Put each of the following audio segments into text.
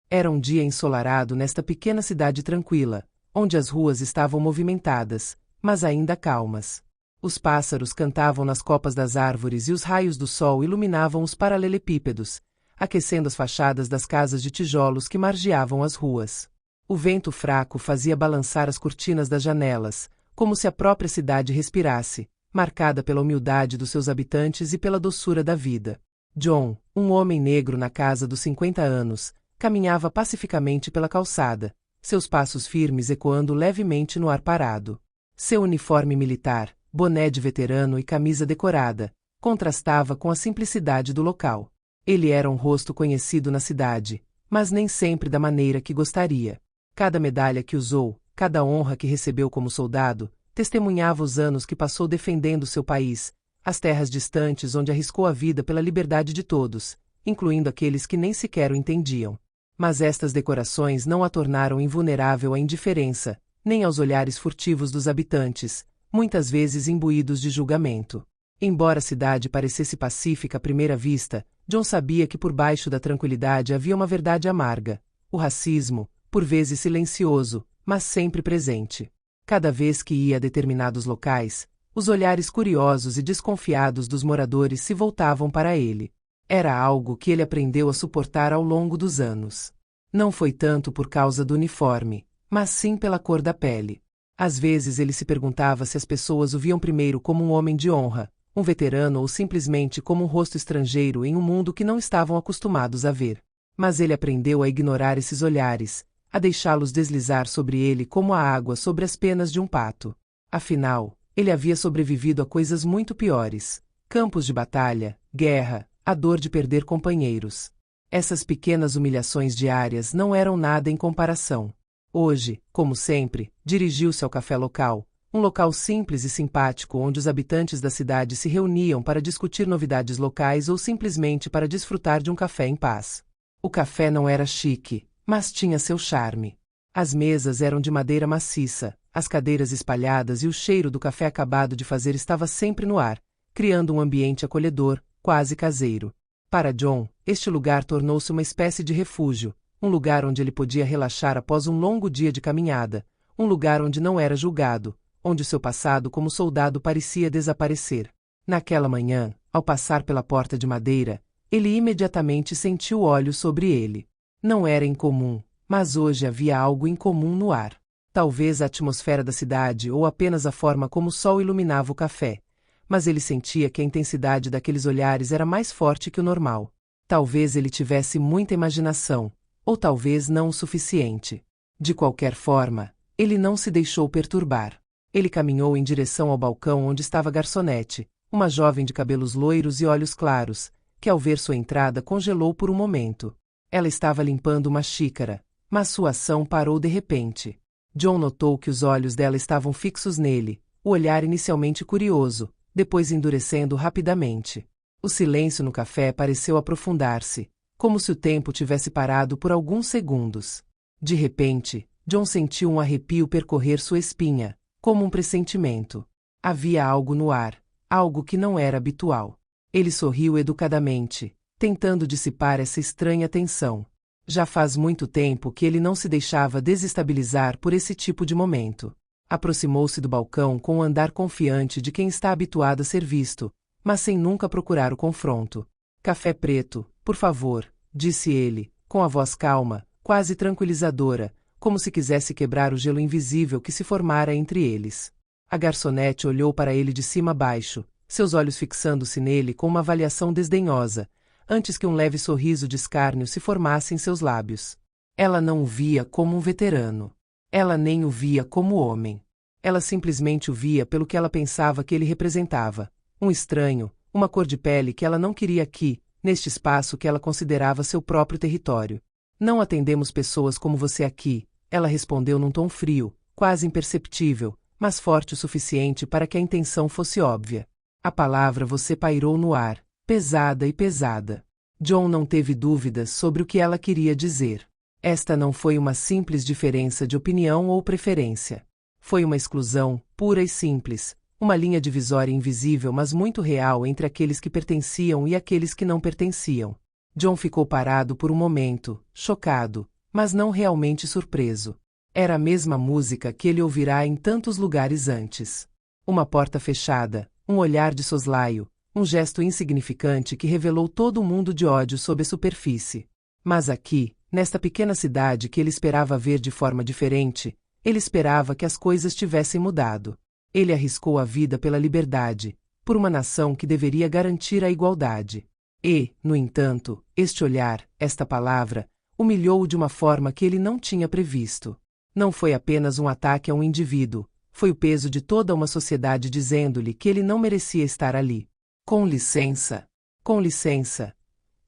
Era um dia ensolarado nesta pequena cidade tranquila, onde as ruas estavam movimentadas, mas ainda calmas. Os pássaros cantavam nas copas das árvores e os raios do sol iluminavam os paralelepípedos, aquecendo as fachadas das casas de tijolos que margeavam as ruas. O vento fraco fazia balançar as cortinas das janelas, como se a própria cidade respirasse, marcada pela humildade dos seus habitantes e pela doçura da vida. John, um homem negro na casa dos 50 anos, caminhava pacificamente pela calçada, seus passos firmes ecoando levemente no ar parado. Seu uniforme militar, boné de veterano e camisa decorada, contrastava com a simplicidade do local. Ele era um rosto conhecido na cidade, mas nem sempre da maneira que gostaria. Cada medalha que usou, cada honra que recebeu como soldado, testemunhava os anos que passou defendendo seu país, as terras distantes onde arriscou a vida pela liberdade de todos, incluindo aqueles que nem sequer o entendiam. Mas estas decorações não a tornaram invulnerável à indiferença, nem aos olhares furtivos dos habitantes, muitas vezes imbuídos de julgamento. Embora a cidade parecesse pacífica à primeira vista, John sabia que por baixo da tranquilidade havia uma verdade amarga: o racismo, por vezes silencioso, mas sempre presente. Cada vez que ia a determinados locais, os olhares curiosos e desconfiados dos moradores se voltavam para ele. Era algo que ele aprendeu a suportar ao longo dos anos. Não foi tanto por causa do uniforme, mas sim pela cor da pele. Às vezes ele se perguntava se as pessoas o viam primeiro como um homem de honra, um veterano ou simplesmente como um rosto estrangeiro em um mundo que não estavam acostumados a ver. Mas ele aprendeu a ignorar esses olhares, a deixá-los deslizar sobre ele como a água sobre as penas de um pato. Afinal, ele havia sobrevivido a coisas muito piores: campos de batalha, guerra, a dor de perder companheiros. Essas pequenas humilhações diárias não eram nada em comparação. Hoje, como sempre, dirigiu-se ao café local, um local simples e simpático onde os habitantes da cidade se reuniam para discutir novidades locais ou simplesmente para desfrutar de um café em paz. O café não era chique, mas tinha seu charme. As mesas eram de madeira maciça, as cadeiras espalhadas e o cheiro do café acabado de fazer estava sempre no ar, criando um ambiente acolhedor, quase caseiro. Para John, este lugar tornou-se uma espécie de refúgio, um lugar onde ele podia relaxar após um longo dia de caminhada, um lugar onde não era julgado, onde seu passado como soldado parecia desaparecer. Naquela manhã, ao passar pela porta de madeira, ele imediatamente sentiu olhos sobre ele. Não era incomum, mas hoje havia algo incomum no ar. Talvez a atmosfera da cidade ou apenas a forma como o sol iluminava o café, mas ele sentia que a intensidade daqueles olhares era mais forte que o normal. Talvez ele tivesse muita imaginação, ou talvez não o suficiente. De qualquer forma, ele não se deixou perturbar. Ele caminhou em direção ao balcão onde estava a garçonete, uma jovem de cabelos loiros e olhos claros, que ao ver sua entrada congelou por um momento. Ela estava limpando uma xícara, mas sua ação parou de repente. John notou que os olhos dela estavam fixos nele, o olhar inicialmente curioso, depois endurecendo rapidamente. O silêncio no café pareceu aprofundar-se, como se o tempo tivesse parado por alguns segundos. De repente, John sentiu um arrepio percorrer sua espinha, como um pressentimento. Havia algo no ar, algo que não era habitual. Ele sorriu educadamente, tentando dissipar essa estranha tensão. Já faz muito tempo que ele não se deixava desestabilizar por esse tipo de momento. Aproximou-se do balcão com um andar confiante de quem está habituado a ser visto, mas sem nunca procurar o confronto. Café preto, por favor, disse ele, com a voz calma, quase tranquilizadora, como se quisesse quebrar o gelo invisível que se formara entre eles. A garçonete olhou para ele de cima a baixo, seus olhos fixando-se nele com uma avaliação desdenhosa, antes que um leve sorriso de escárnio se formasse em seus lábios. Ela não o via como um veterano. Ela nem o via como homem. Ela simplesmente o via pelo que ela pensava que ele representava. Um estranho, uma cor de pele que ela não queria aqui, neste espaço que ela considerava seu próprio território. Não atendemos pessoas como você aqui, ela respondeu num tom frio, quase imperceptível, mas forte o suficiente para que a intenção fosse óbvia. A palavra você pairou no ar, pesada e pesada. John não teve dúvidas sobre o que ela queria dizer. Esta não foi uma simples diferença de opinião ou preferência. Foi uma exclusão, pura e simples, uma linha divisória invisível mas muito real entre aqueles que pertenciam e aqueles que não pertenciam. John ficou parado por um momento, chocado, mas não realmente surpreso. Era a mesma música que ele ouvirá em tantos lugares antes. Uma porta fechada, um olhar de soslaio, um gesto insignificante que revelou todo o mundo de ódio sob a superfície. Mas aqui, nesta pequena cidade que ele esperava ver de forma diferente, ele esperava que as coisas tivessem mudado. Ele arriscou a vida pela liberdade, por uma nação que deveria garantir a igualdade. E, no entanto, este olhar, esta palavra, humilhou-o de uma forma que ele não tinha previsto. Não foi apenas um ataque a um indivíduo, foi o peso de toda uma sociedade dizendo-lhe que ele não merecia estar ali. Com licença. Com licença.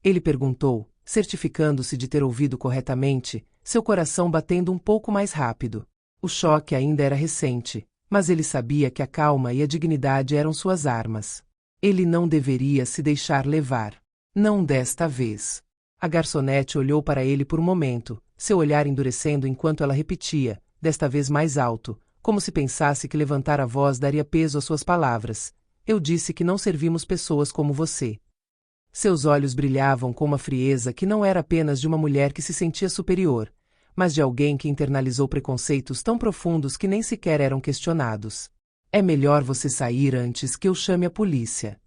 Ele perguntou, certificando-se de ter ouvido corretamente, seu coração batendo um pouco mais rápido. O choque ainda era recente, mas ele sabia que a calma e a dignidade eram suas armas. Ele não deveria se deixar levar. Não desta vez. A garçonete olhou para ele por um momento, seu olhar endurecendo enquanto ela repetia, desta vez mais alto, como se pensasse que levantar a voz daria peso às suas palavras. Eu disse que não servimos pessoas como você. Seus olhos brilhavam com uma frieza que não era apenas de uma mulher que se sentia superior, mas de alguém que internalizou preconceitos tão profundos que nem sequer eram questionados. É melhor você sair antes que eu chame a polícia.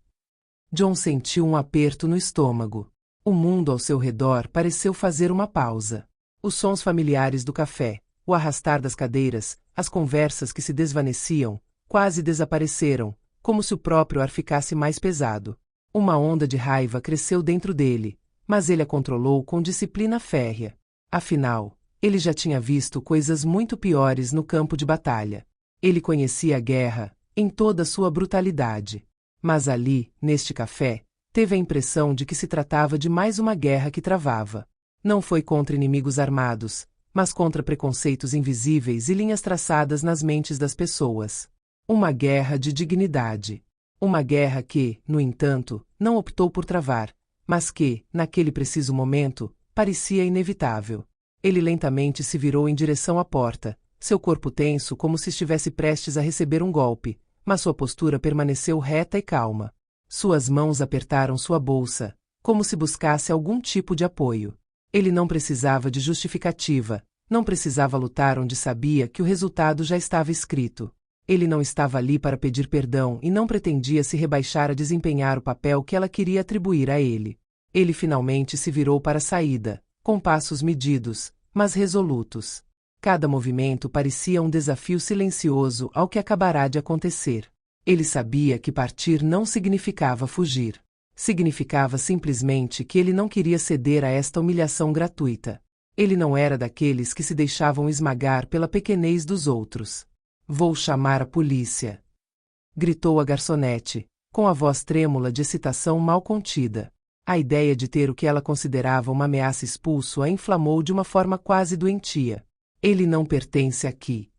John sentiu um aperto no estômago. O mundo ao seu redor pareceu fazer uma pausa. Os sons familiares do café, o arrastar das cadeiras, as conversas que se desvaneciam, quase desapareceram, como se o próprio ar ficasse mais pesado. Uma onda de raiva cresceu dentro dele, mas ele a controlou com disciplina férrea. Afinal, ele já tinha visto coisas muito piores no campo de batalha. Ele conhecia a guerra, em toda sua brutalidade. Mas ali, neste café, teve a impressão de que se tratava de mais uma guerra que travava. Não foi contra inimigos armados, mas contra preconceitos invisíveis e linhas traçadas nas mentes das pessoas. Uma guerra de dignidade. Uma guerra que, no entanto, não optou por travar, mas que, naquele preciso momento, parecia inevitável. Ele lentamente se virou em direção à porta, seu corpo tenso como se estivesse prestes a receber um golpe, mas sua postura permaneceu reta e calma. Suas mãos apertaram sua bolsa, como se buscasse algum tipo de apoio. Ele não precisava de justificativa, não precisava lutar onde sabia que o resultado já estava escrito. Ele não estava ali para pedir perdão e não pretendia se rebaixar a desempenhar o papel que ela queria atribuir a ele. Ele finalmente se virou para a saída, com passos medidos, mas resolutos. Cada movimento parecia um desafio silencioso ao que acabará de acontecer. Ele sabia que partir não significava fugir. Significava simplesmente que ele não queria ceder a esta humilhação gratuita. Ele não era daqueles que se deixavam esmagar pela pequenez dos outros. Vou chamar a polícia. Gritou a garçonete, com a voz trêmula de excitação mal contida. A ideia de ter o que ela considerava uma ameaça expulso a inflamou de uma forma quase doentia. Ele não pertence aqui.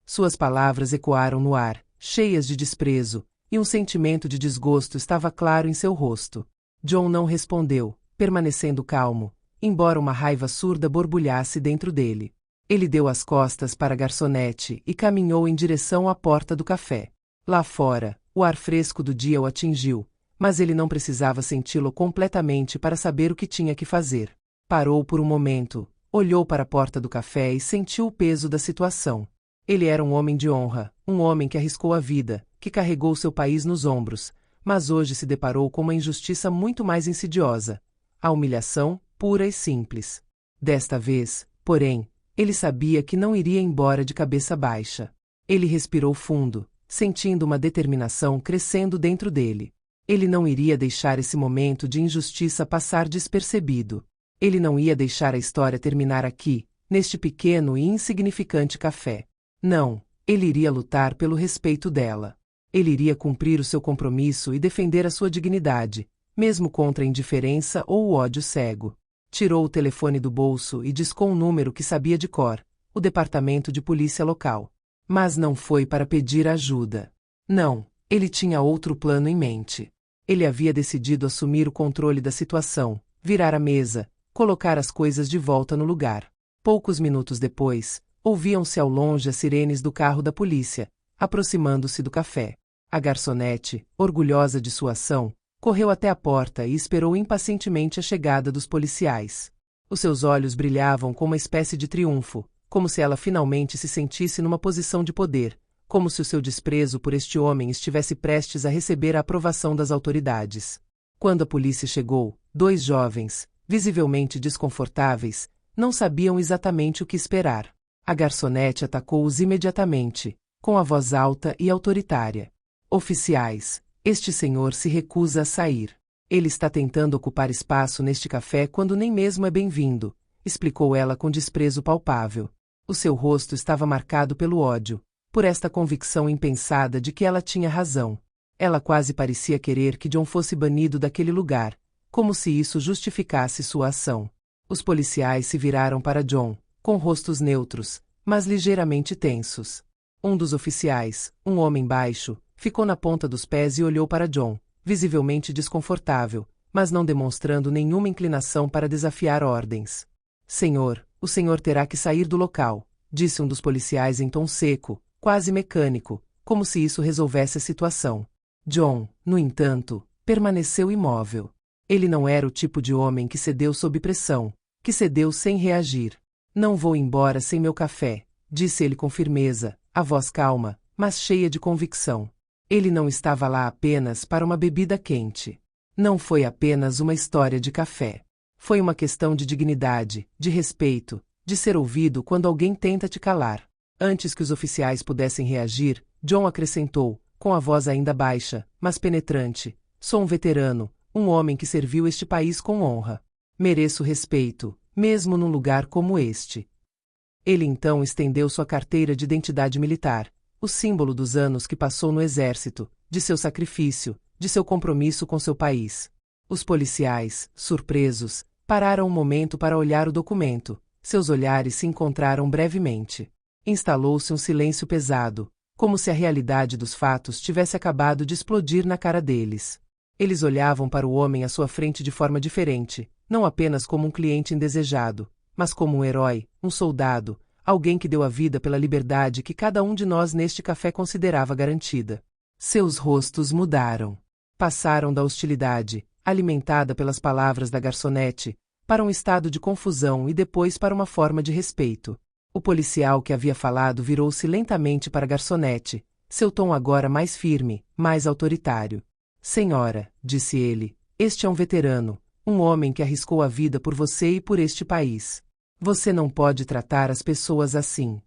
Suas palavras ecoaram no ar, cheias de desprezo, e um sentimento de desgosto estava claro em seu rosto. John não respondeu, permanecendo calmo, embora uma raiva surda borbulhasse dentro dele. Ele deu as costas para a garçonete e caminhou em direção à porta do café. Lá fora, o ar fresco do dia o atingiu, mas ele não precisava senti-lo completamente para saber o que tinha que fazer. Parou por um momento, olhou para a porta do café e sentiu o peso da situação. Ele era um homem de honra, um homem que arriscou a vida, que carregou seu país nos ombros, mas hoje se deparou com uma injustiça muito mais insidiosa. A humilhação, pura e simples. Desta vez, porém, ele sabia que não iria embora de cabeça baixa. Ele respirou fundo, sentindo uma determinação crescendo dentro dele. Ele não iria deixar esse momento de injustiça passar despercebido. Ele não ia deixar a história terminar aqui, neste pequeno e insignificante café. Não, ele iria lutar pelo respeito dela. Ele iria cumprir o seu compromisso e defender a sua dignidade, mesmo contra a indiferença ou o ódio cego. Tirou o telefone do bolso e discou um número que sabia de cor, o departamento de polícia local. Mas não foi para pedir ajuda. Não, ele tinha outro plano em mente. Ele havia decidido assumir o controle da situação, virar a mesa, colocar as coisas de volta no lugar. Poucos minutos depois, ouviam-se ao longe as sirenes do carro da polícia, aproximando-se do café. A garçonete, orgulhosa de sua ação, correu até a porta e esperou impacientemente a chegada dos policiais. Os seus olhos brilhavam com uma espécie de triunfo, como se ela finalmente se sentisse numa posição de poder, como se o seu desprezo por este homem estivesse prestes a receber a aprovação das autoridades. Quando a polícia chegou, 2 jovens, visivelmente desconfortáveis, não sabiam exatamente o que esperar. A garçonete atacou-os imediatamente, com a voz alta e autoritária. Oficiais, este senhor se recusa a sair. Ele está tentando ocupar espaço neste café quando nem mesmo é bem-vindo, explicou ela com desprezo palpável. O seu rosto estava marcado pelo ódio, por esta convicção impensada de que ela tinha razão. Ela quase parecia querer que John fosse banido daquele lugar, como se isso justificasse sua ação. Os policiais se viraram para John, com rostos neutros, mas ligeiramente tensos. Um dos oficiais, um homem baixo, ficou na ponta dos pés e olhou para John, visivelmente desconfortável, mas não demonstrando nenhuma inclinação para desafiar ordens. Senhor, o senhor terá que sair do local, disse um dos policiais em tom seco, quase mecânico, como se isso resolvesse a situação. John, no entanto, permaneceu imóvel. Ele não era o tipo de homem que cedeu sob pressão, que cedeu sem reagir. Não vou embora sem meu café, disse ele com firmeza, a voz calma, mas cheia de convicção. Ele não estava lá apenas para uma bebida quente. Não foi apenas uma história de café. Foi uma questão de dignidade, de respeito, de ser ouvido quando alguém tenta te calar. Antes que os oficiais pudessem reagir, John acrescentou, com a voz ainda baixa, mas penetrante: sou um veterano, um homem que serviu este país com honra. Mereço respeito, mesmo num lugar como este. Ele então estendeu sua carteira de identidade militar, o símbolo dos anos que passou no exército, de seu sacrifício, de seu compromisso com seu país. Os policiais, surpresos, pararam um momento para olhar o documento. Seus olhares se encontraram brevemente. Instalou-se um silêncio pesado, como se a realidade dos fatos tivesse acabado de explodir na cara deles. Eles olhavam para o homem à sua frente de forma diferente, não apenas como um cliente indesejado, mas como um herói, um soldado, alguém que deu a vida pela liberdade que cada um de nós neste café considerava garantida. Seus rostos mudaram. Passaram da hostilidade, alimentada pelas palavras da garçonete, para um estado de confusão e depois para uma forma de respeito. O policial que havia falado virou-se lentamente para a garçonete, seu tom agora mais firme, mais autoritário. Senhora, disse ele, este é um veterano, um homem que arriscou a vida por você e por este país. Você não pode tratar as pessoas assim.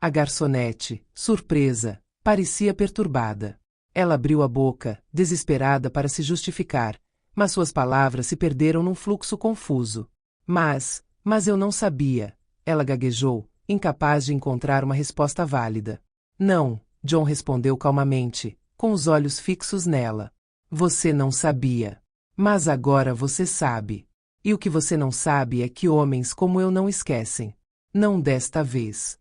A garçonete, surpresa, parecia perturbada. Ela abriu a boca, desesperada para se justificar, mas suas palavras se perderam num fluxo confuso. Mas eu não sabia. Ela gaguejou, incapaz de encontrar uma resposta válida. Não, John respondeu calmamente, com os olhos fixos nela. Você não sabia. Mas agora você sabe. E o que você não sabe é que homens como eu não esquecem. Não desta vez.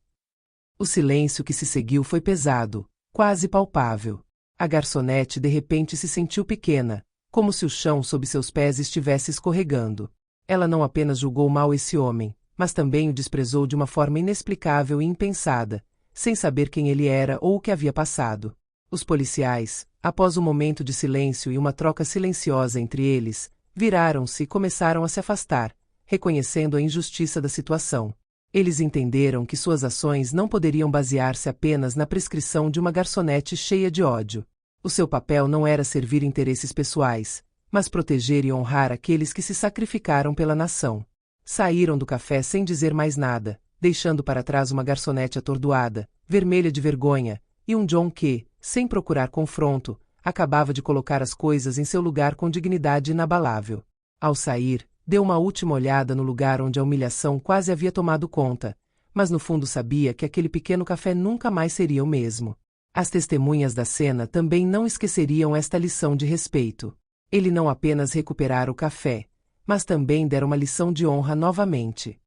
O silêncio que se seguiu foi pesado, quase palpável. A garçonete de repente se sentiu pequena, como se o chão sob seus pés estivesse escorregando. Ela não apenas julgou mal esse homem, mas também o desprezou de uma forma inexplicável e impensada, sem saber quem ele era ou o que havia passado. Os policiais, após um momento de silêncio e uma troca silenciosa entre eles, viraram-se e começaram a se afastar, reconhecendo a injustiça da situação. Eles entenderam que suas ações não poderiam basear-se apenas na prescrição de uma garçonete cheia de ódio. O seu papel não era servir interesses pessoais, mas proteger e honrar aqueles que se sacrificaram pela nação. Saíram do café sem dizer mais nada, deixando para trás uma garçonete atordoada, vermelha de vergonha, e um John que, sem procurar confronto, acabava de colocar as coisas em seu lugar com dignidade inabalável. Ao sair, deu uma última olhada no lugar onde a humilhação quase havia tomado conta, mas no fundo sabia que aquele pequeno café nunca mais seria o mesmo. As testemunhas da cena também não esqueceriam esta lição de respeito. Ele não apenas recuperara o café, mas também dera uma lição de honra novamente.